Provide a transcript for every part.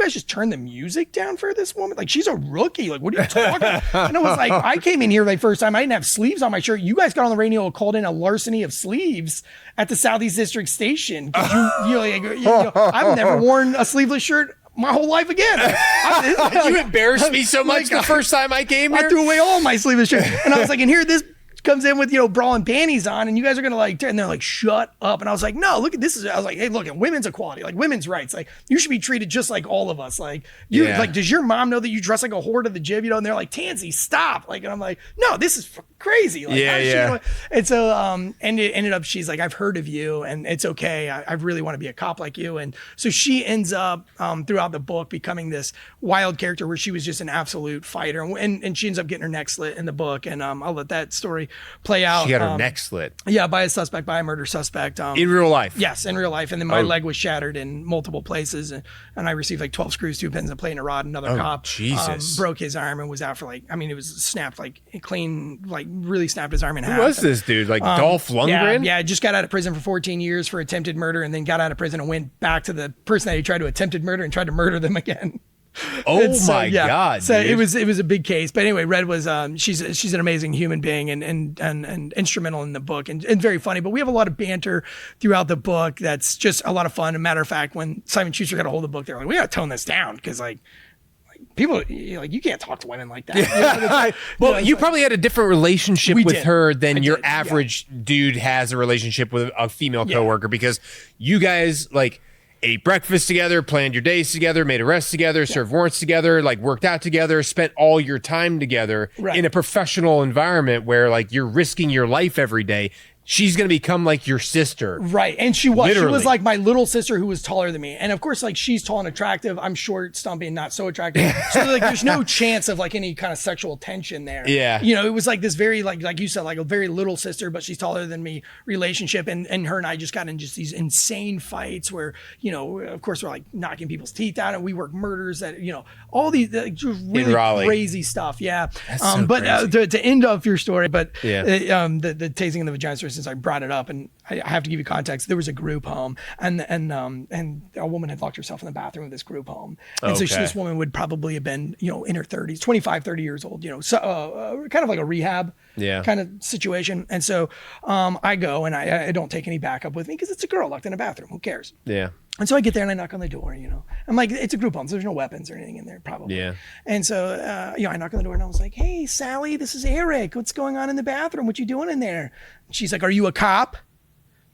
guys just turn the music down for this woman? Like, she's a rookie. Like, what are you talking about? And I was like, I came in here the first time. I didn't have sleeves on my shirt. You guys got on the radio and called in a larceny of sleeves at the Southeast District station. I've never worn a sleeveless shirt my whole life again. You embarrassed me so much the first time I came here. I threw away all my sleeveless shirts. And I was like, and here this comes in with, bra and panties on, and you guys are gonna like, and they're like, shut up. And I was like, no, look at this. I was like, hey, look, women's equality, like women's rights, like you should be treated just like all of us. Like like, does your mom know that you dress like a whore to the gym? And they're like, Tansy, stop. Like, and I'm like, no, this is crazy. Like, and so and it ended up, she's like, I've heard of you and it's okay. I really want to be a cop like you. And so she ends up throughout the book becoming this wild character where she was just an absolute fighter, and she ends up getting her neck slit in the book. And I'll let that story play out. She got her neck slit. Yeah, by a murder suspect. In real life? Yes, in real life. And then my leg was shattered in multiple places, and I received like 12 screws, 2 pins, and a plane, a rod. Another cop broke his arm and was out for it was snapped like clean, like really snapped his arm in half. Who was this dude? Like Dolph Lundgren? Yeah, just got out of prison for 14 years for attempted murder, and then got out of prison and went back to the person that he tried to attempted murder and tried to murder them again. Oh my God! So dude. it was a big case, but anyway, Red was she's an amazing human being and instrumental in the book and very funny. But we have a lot of banter throughout the book that's just a lot of fun. As a matter of fact, when Simon Schuster got a hold of the book, they're like, we got to tone this down because like people like you can't talk to women like that. Well, you probably had a different relationship with her than your average dude has a relationship with a female coworker because you guys like ate breakfast together, planned your days together, made arrests together, served warrants together, like worked out together, spent all your time together in a professional environment where like you're risking your life every day. She's going to become like your sister. Right. And she was like my little sister who was taller than me. And of course, like she's tall and attractive. I'm short, stumpy, and not so attractive. So like there's no chance of like any kind of sexual tension there. Yeah. It was like this very, like you said, like a very little sister, but she's taller than me relationship. And her and I just got in just these insane fights where, of course we're like knocking people's teeth out and we work murders that, all these just really crazy stuff. Yeah. That's so but crazy. to end off your story, but the tasing in the vagina story, since I brought it up, and I have to give you context. There was a group home, and a woman had locked herself in the bathroom of this group home, and so this woman would probably have been in her 30s, 25, 30 years old, so kind of like a rehab kind of situation. And so I go and I don't take any backup with me because it's a girl locked in a bathroom. Who cares? Yeah. And so I get there and I knock on the door, I'm like, it's a group home, so there's no weapons or anything in there probably. Yeah. And so, I knock on the door and I was like, hey, Sally, this is Eric. What's going on in the bathroom? What you doing in there? And she's like, are you a cop?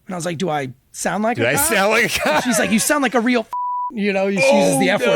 And I was like, do I sound like a cop? Do I sound like a cop? She's like, you sound like a real she uses the F word.